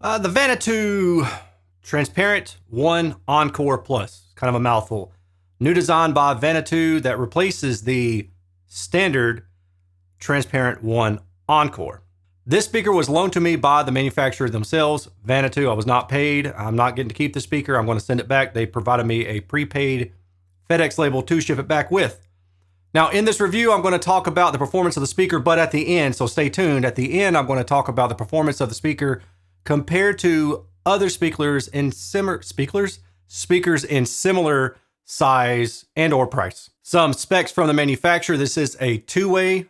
The Vanatoo Transparent 1 Encore Plus. Kind of a mouthful. New design by Vanatoo that replaces the standard Transparent 1 Encore. This speaker was loaned to me by the manufacturer themselves, Vanatoo. I was not paid. I'm not getting to keep the speaker. I'm going to send it back. They provided me a prepaid FedEx label to ship it back with. Now, in this review, I'm going to talk about the performance of the speaker, but at the end, so stay tuned. At the end, I'm going to talk about the performance of the speaker compared to other speakers in similar size and or price. Some specs from the manufacturer. This is a two-way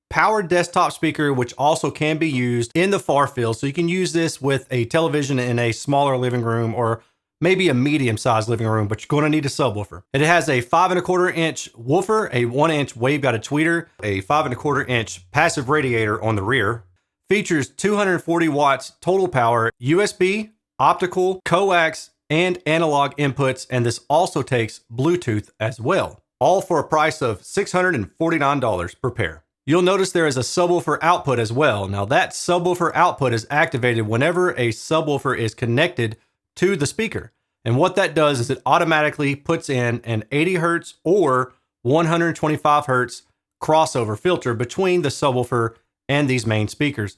powered desktop speaker, which also can be used in the far field. So you can use this with a television in a smaller living room or maybe a medium-sized living room, but you're going to need a subwoofer. It has a 5.25-inch woofer, a 1-inch waveguided tweeter, a 5.25-inch passive radiator on the rear. Features 240 watts total power, USB, optical, coax, and analog inputs, and this also takes Bluetooth as well. All for a price of $649 per pair. You'll notice there is a subwoofer output as well. Now that subwoofer output is activated whenever a subwoofer is connected to the speaker. And what that does is it automatically puts in an 80 hertz or 125 hertz crossover filter between the subwoofer and these main speakers.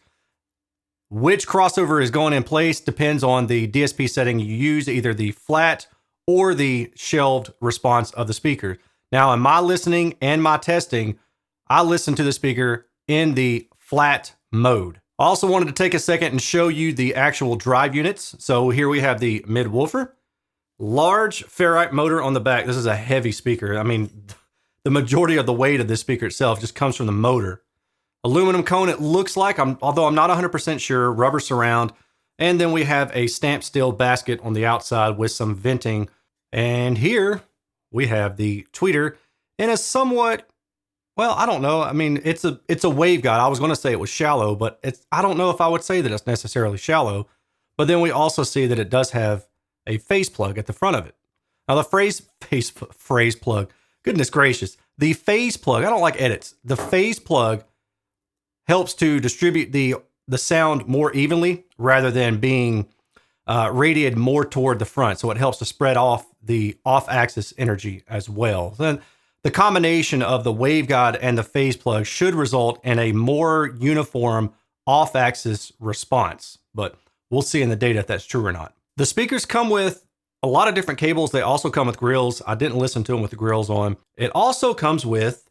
Which crossover is going in place depends on the DSP setting you use, either the flat or the shelved response of the speaker. Now, in my listening and my testing, I listened to the speaker in the flat mode. I also wanted to take a second and show you the actual drive units. So here we have the mid woofer, large ferrite motor on the back. This is a heavy speaker. I mean, the majority of the weight of this speaker itself just comes from the motor. Aluminum cone, it looks like, although I'm not 100% sure, rubber surround. And then we have a stamped steel basket on the outside with some venting. And here we have the tweeter in a somewhat, well, I don't know. I mean, it's a waveguide. I was going to say it was shallow, but I don't know if I would say that it's necessarily shallow. But then we also see that it does have a phase plug at the front of it. Now the phrase plug, goodness gracious, the phase plug, I don't like edits. The phase plug helps to distribute the sound more evenly rather than being radiated more toward the front. So it helps to spread off the off-axis energy as well. Then the combination of the waveguide and the phase plug should result in a more uniform off-axis response, but we'll see in the data if that's true or not. The speakers come with a lot of different cables. They also come with grills. I didn't listen to them with the grills on. It also comes with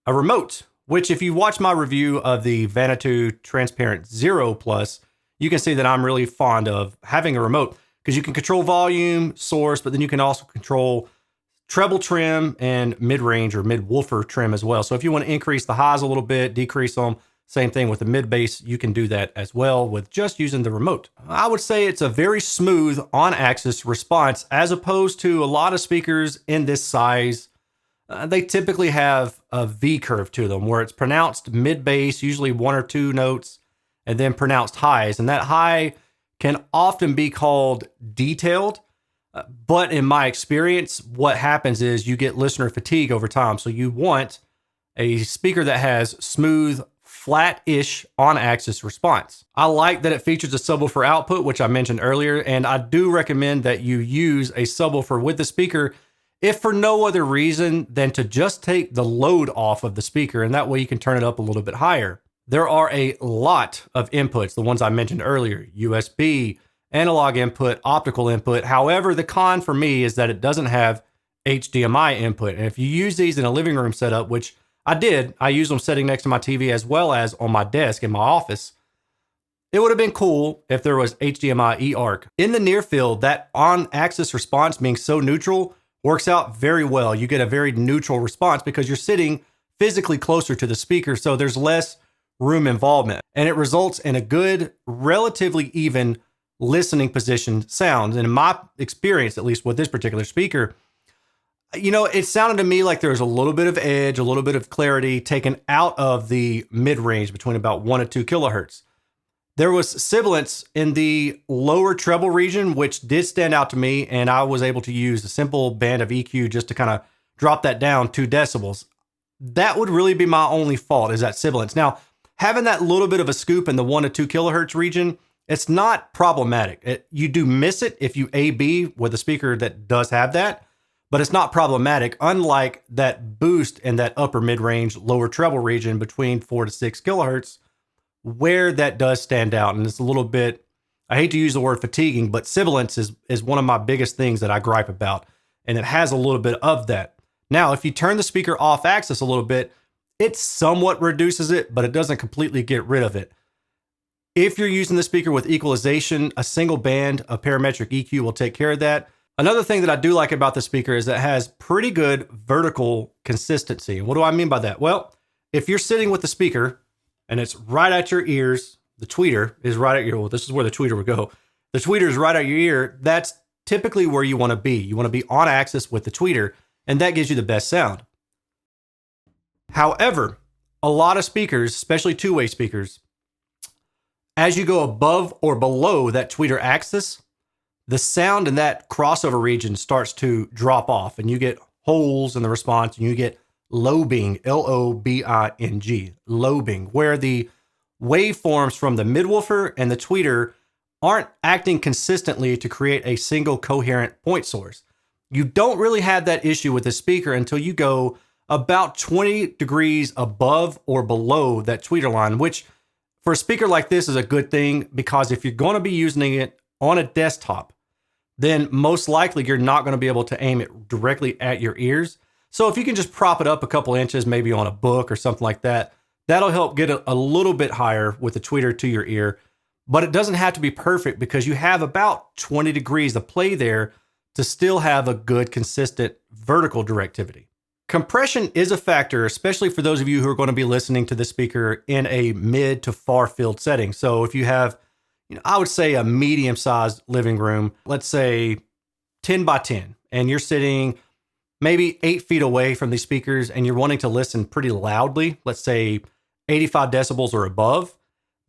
a remote, which if you watch my review of the Vanatoo Transparent 0 Plus, you can see that I'm really fond of having a remote because you can control volume, source, but then you can also control treble trim and mid-range or mid-woofer trim as well. So if you want to increase the highs a little bit, decrease them, same thing with the mid-bass, you can do that as well with just using the remote. I would say it's a very smooth on-axis response as opposed to a lot of speakers in this size. They typically have a V curve to them where it's pronounced mid-bass, usually 1 or 2 notes, and then pronounced highs. And that high can often be called detailed. But in my experience, what happens is you get listener fatigue over time. So you want a speaker that has smooth, flat-ish on-axis response. I like that it features a subwoofer output, which I mentioned earlier, and I do recommend that you use a subwoofer with the speaker if for no other reason than to just take the load off of the speaker, and that way you can turn it up a little bit higher. There are a lot of inputs, the ones I mentioned earlier, USB, analog input, optical input. However, the con for me is that it doesn't have HDMI input. And if you use these in a living room setup, which I use them sitting next to my TV as well as on my desk in my office, it would have been cool if there was HDMI eARC. In the near field, that on-axis response being so neutral works out very well. You get a very neutral response because you're sitting physically closer to the speaker, so there's less room involvement. And it results in a good, relatively even listening position sound. And in my experience, at least with this particular speaker, it sounded to me like there was a little bit of edge, a little bit of clarity taken out of the mid-range between about 1 and 2 kilohertz. There was sibilance in the lower treble region, which did stand out to me, and I was able to use a simple band of EQ just to kind of drop that down 2 decibels. That would really be my only fault, is that sibilance. Now, having that little bit of a scoop in the 1 to 2 kilohertz region It's not problematic. You do miss it if you A/B with a speaker that does have that, but it's not problematic, unlike that boost in that upper mid-range, lower treble region between 4 to 6 kilohertz, where that does stand out. And it's a little bit, I hate to use the word fatiguing, but sibilance is one of my biggest things that I gripe about. And it has a little bit of that. Now, if you turn the speaker off axis a little bit, it somewhat reduces it, but it doesn't completely get rid of it. If you're using the speaker with equalization, a single band of parametric EQ will take care of that. Another thing that I do like about the speaker is that it has pretty good vertical consistency. And what do I mean by that? Well, if you're sitting with the speaker and it's right at your ears, the tweeter is right at your, well, this is where the tweeter would go. The tweeter is right at your ear. That's typically where you want to be. You want to be on axis with the tweeter, and that gives you the best sound. However, a lot of speakers, especially two-way speakers, as you go above or below that tweeter axis, the sound in that crossover region starts to drop off, and you get holes in the response, and you get lobing, L-O-B-I-N-G, lobing, where the waveforms from the midwoofer and the tweeter aren't acting consistently to create a single coherent point source. You don't really have that issue with the speaker until you go about 20 degrees above or below that tweeter line, which for a speaker like this is a good thing, because if you're going to be using it on a desktop, then most likely you're not going to be able to aim it directly at your ears. So if you can just prop it up a couple inches, maybe on a book or something like that, that'll help get a little bit higher with the tweeter to your ear. But it doesn't have to be perfect, because you have about 20 degrees of play there to still have a good, consistent vertical directivity. Compression is a factor, especially for those of you who are going to be listening to the speaker in a mid to far field setting. So if you have, I would say a medium-sized living room, let's say 10 by 10, and you're sitting maybe 8 feet away from these speakers and you're wanting to listen pretty loudly, let's say 85 decibels or above,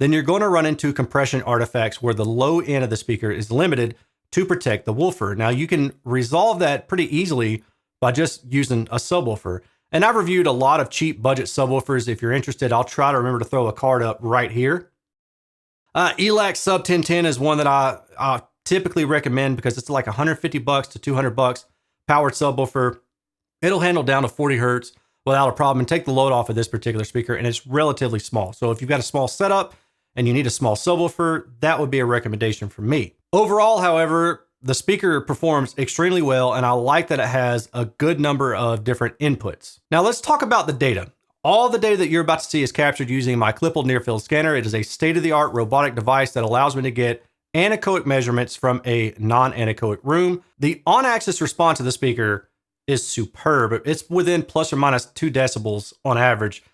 then you're going to run into compression artifacts where the low end of the speaker is limited to protect the woofer. Now, you can resolve that pretty easily by just using a subwoofer. And I've reviewed a lot of cheap budget subwoofers. If you're interested, I'll try to remember to throw a card up right here. ELAC Sub 1010 is one that I typically recommend, because it's like $150 to $200 powered subwoofer. It'll handle down to 40 hertz without a problem and take the load off of this particular speaker, and it's relatively small. So if you've got a small setup and you need a small subwoofer, that would be a recommendation for me. Overall, however, the speaker performs extremely well, and I like that it has a good number of different inputs. Now let's talk about the data. All the data that you're about to see is captured using my Klippel near-field scanner. It is a state-of-the-art robotic device that allows me to get anechoic measurements from a non-anechoic room. The on-axis response of the speaker is superb. It's within plus or minus 2 decibels on average.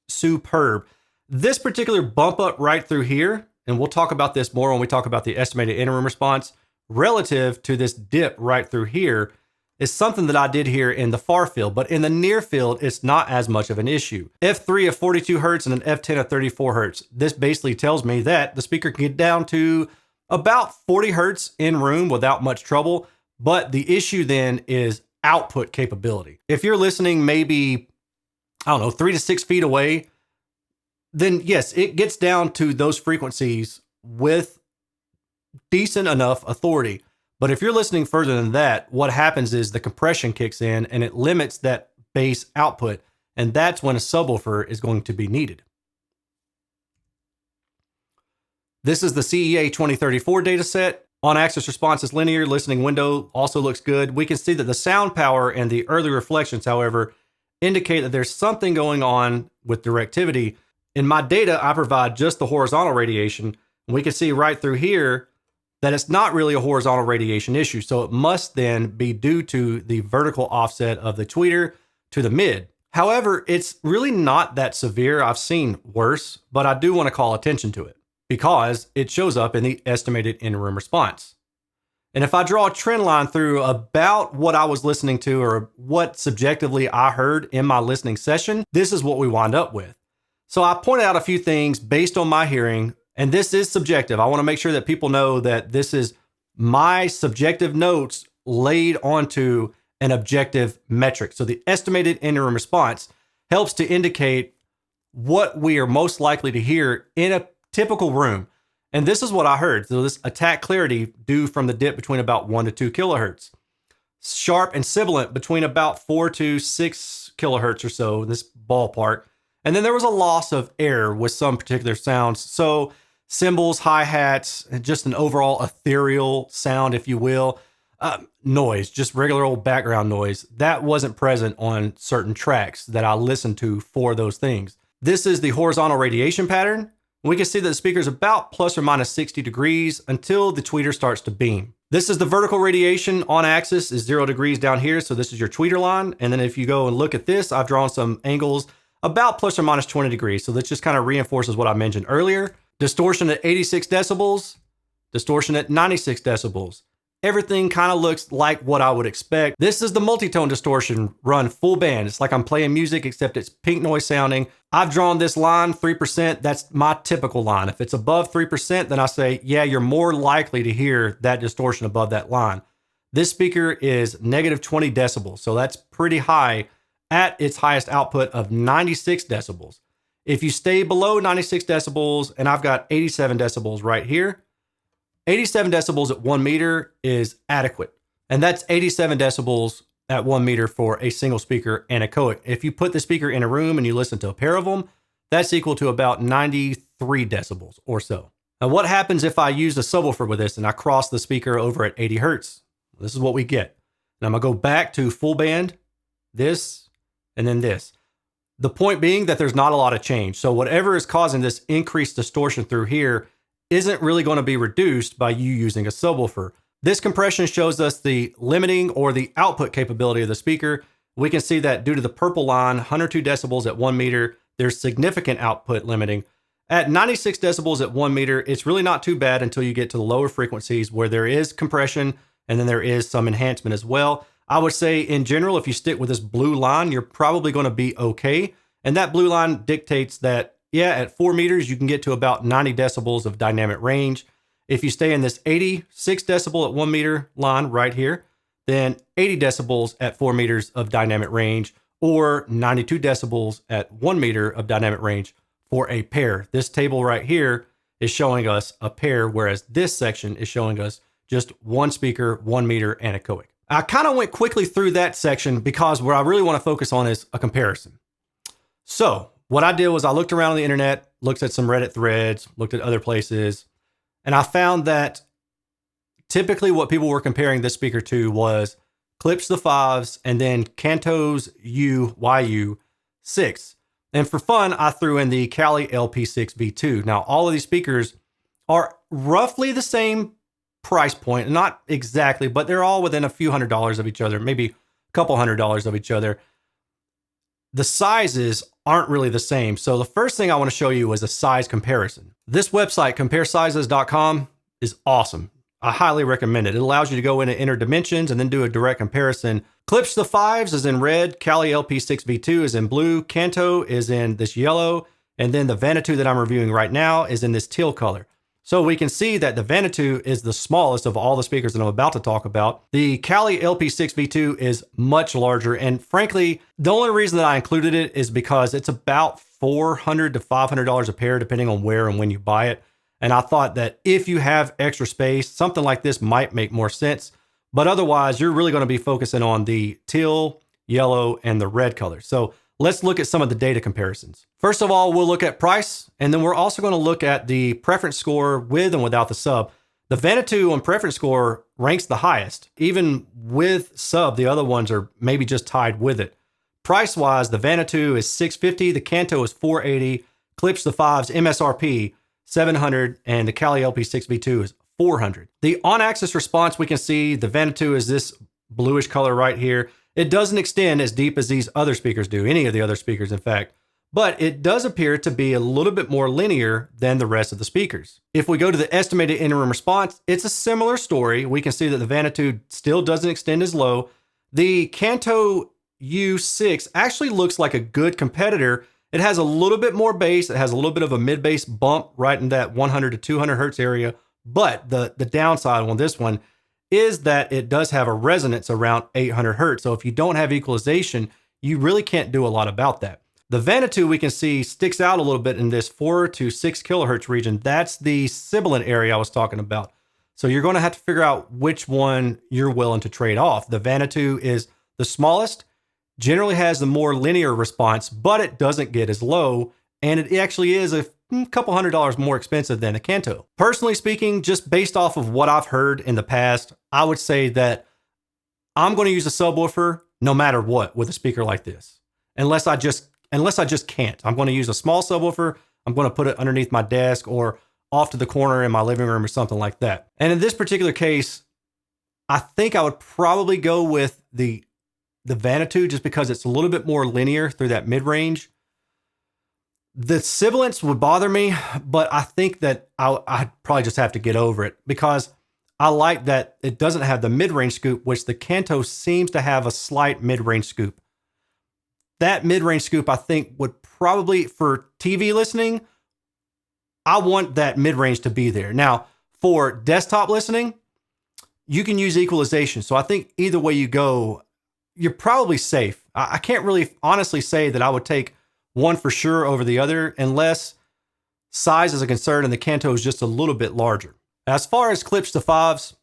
Superb. This particular bump up right through here, and we'll talk about this more when we talk about the estimated in-room response, relative to this dip right through here, is something that I did here in the far field, but in the near field, it's not as much of an issue. F3 of 42 hertz and an F10 of 34 hertz. This basically tells me that the speaker can get down to about 40 hertz in room without much trouble, but the issue then is output capability. If you're listening maybe, 3 to 6 feet away, then yes, it gets down to those frequencies with decent enough authority. But if you're listening further than that, what happens is the compression kicks in and it limits that bass output. And that's when a subwoofer is going to be needed. This is the CEA 2034 dataset. On-axis response is linear. Listening window also looks good. We can see that the sound power and the early reflections, however, indicate that there's something going on with directivity. In my data, I provide just the horizontal radiation. And we can see right through here that it's not really a horizontal radiation issue. So it must then be due to the vertical offset of the tweeter to the mid. However, it's really not that severe. I've seen worse, but I do want to call attention to it because it shows up in the estimated in-room response. And if I draw a trend line through about what I was listening to or what subjectively I heard in my listening session, this is what we wind up with. So I pointed out a few things based on my hearing, and this is subjective. I want to make sure that people know that this is my subjective notes laid onto an objective metric. So the estimated in-room response helps to indicate what we are most likely to hear in a typical room. And this is what I heard. So this attack clarity due from the dip between about 1 to 2 kilohertz. Sharp and sibilant between about 4 to 6 kilohertz or so, this ballpark. And then there was a loss of air with some particular sounds. So cymbals, hi-hats, and just an overall ethereal sound, if you will. Noise, just regular old background noise. That wasn't present on certain tracks that I listened to for those things. This is the horizontal radiation pattern. We can see that the speaker is about plus or minus 60 degrees until the tweeter starts to beam. This is the vertical radiation on axis is 0 degrees down here. So this is your tweeter line. And then if you go and look at this, I've drawn some angles about plus or minus 20 degrees. So this just kind of reinforces what I mentioned earlier. Distortion at 86 decibels, distortion at 96 decibels. Everything kind of looks like what I would expect. This is the multitone distortion run full band. It's like I'm playing music, except it's pink noise sounding. I've drawn this line 3%. That's my typical line. If it's above 3%, then I say, yeah, you're more likely to hear that distortion above that line. This speaker is negative 20 decibels. So that's pretty high at its highest output of 96 decibels. If you stay below 96 decibels, and I've got 87 decibels right here, 87 decibels at 1 meter is adequate. And that's 87 decibels at 1 meter for a single speaker and anechoic. If you put the speaker in a room and you listen to a pair of them, that's equal to about 93 decibels or so. Now, what happens if I use a subwoofer with this and I cross the speaker over at 80 hertz? This is what we get. And I'm gonna go back to full band, this, and then this. The point being that there's not a lot of change. So whatever is causing this increased distortion through here isn't really going to be reduced by you using a subwoofer. This compression shows us the limiting or the output capability of the speaker. We can see that due to the purple line, 102 decibels at 1 meter, there's significant output limiting. At 96 decibels at 1 meter, it's really not too bad until you get to the lower frequencies where there is compression and then there is some enhancement as well. I would say in general, if you stick with this blue line, you're probably going to be okay. And that blue line dictates that yeah, at 4 meters, you can get to about 90 decibels of dynamic range. If you stay in this 86 decibel at 1 meter line right here, then 80 decibels at 4 meters of dynamic range, or 92 decibels at 1 meter of dynamic range for a pair. This table right here is showing us a pair, whereas this section is showing us just one speaker, 1 meter, and anechoic. I kind of went quickly through that section because what I really want to focus on is a comparison. So what I did was I looked around on the internet, looked at some Reddit threads, looked at other places, and I found that typically what people were comparing this speaker to was Klipsch the 5s and then Kanto's YU6. And for fun, I threw in the Kali LP6 V2. Now, all of these speakers are roughly the same price point, not exactly, but they're all within a few $100s of each other, maybe a couple $100s of each other. The sizes aren't really the same. So the first thing I want to show you is a size comparison. This website, comparesizes.com, is awesome. I highly recommend it. It allows you to go in and enter dimensions and then do a direct comparison. Klipsch the 5s is in red, Kali LP6 V2 is in blue, Kanto is in this yellow, and then the Vanatoo that I'm reviewing right now is in this teal color. So we can see that the Vanatoo is the smallest of all the speakers that I'm about to talk about. The Kali LP6 V2 is much larger. And frankly, the only reason that I included it is because it's about $400 to $500 a pair, depending on where and when you buy it. And I thought that if you have extra space, something like this might make more sense. But otherwise, you're really going to be focusing on the teal, yellow, and the red color. So let's look at some of the data comparisons. First of all, we'll look at price, and then we're also going to look at the preference score with and without the sub. The Vanatoo on preference score ranks the highest. Even with sub, the other ones are maybe just tied with it. Price-wise, the Vanatoo is $650, the Kanto is $480, Klipsch the 5's MSRP $700, and the Kali LP6 V2 is $400. The on-axis response, we can see the Vanatoo is this bluish color right here. It doesn't extend as deep as these other speakers do, any of the other speakers, in fact, but it does appear to be a little bit more linear than the rest of the speakers. If we go to the estimated in-room response, it's a similar story. We can see that the Vanatoo still doesn't extend as low. The Kanto U6 actually looks like a good competitor. It has a little bit more bass. It has a little bit of a mid-bass bump right in that 100 to 200 hertz area. But the downside on this one is that it does have a resonance around 800 hertz. So if you don't have equalization, you really can't do a lot about that. The Vanatoo we can see sticks out a little bit in this 4 to 6 kilohertz region. That's the sibilant area I was talking about. So you're going to have to figure out which one you're willing to trade off. The Vanatoo is the smallest, generally has the more linear response, but it doesn't get as low, and it actually is a couple $100 more expensive than the Kanto. Personally speaking, just based off of what I've heard in the past, I would say that I'm going to use a subwoofer no matter what with a speaker like this. Unless I just can't. I'm going to use a small subwoofer. I'm going to put it underneath my desk or off to the corner in my living room or something like that. And in this particular case, I think I would probably go with the Vanatoo just because it's a little bit more linear through that mid-range. The sibilants would bother me, but I think that I'd probably just have to get over it because I like that it doesn't have the mid-range scoop, which the Kanto seems to have a slight mid-range scoop. That mid-range scoop, I think, would probably, for TV listening, I want that mid-range to be there. Now, for desktop listening, you can use equalization. So I think either way you go, you're probably safe. I can't really honestly say that I would take one for sure over the other unless size is a concern and the Kanto is just a little bit larger. As far as clips to 5s,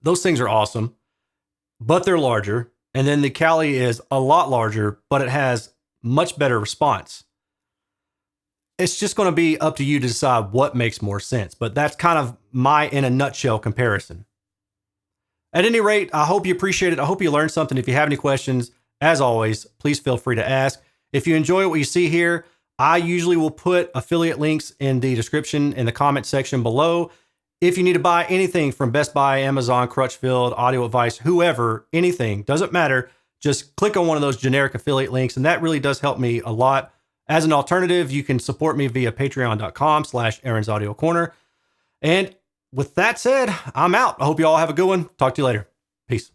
those things are awesome, but they're larger. And then the Kali is a lot larger, but it has much better response. It's just going to be up to you to decide what makes more sense. But that's kind of my, in a nutshell, comparison. At any rate, I hope you appreciate it. I hope you learned something. If you have any questions, as always, please feel free to ask. If you enjoy what you see here, I usually will put affiliate links in the description in the comment section below. If you need to buy anything from Best Buy, Amazon, Crutchfield, Audio Advice, whoever, anything, doesn't matter. Just click on one of those generic affiliate links, and that really does help me a lot. As an alternative, you can support me via patreon.com/Erin's Audio Corner. And with that said, I'm out. I hope you all have a good one. Talk to you later. Peace.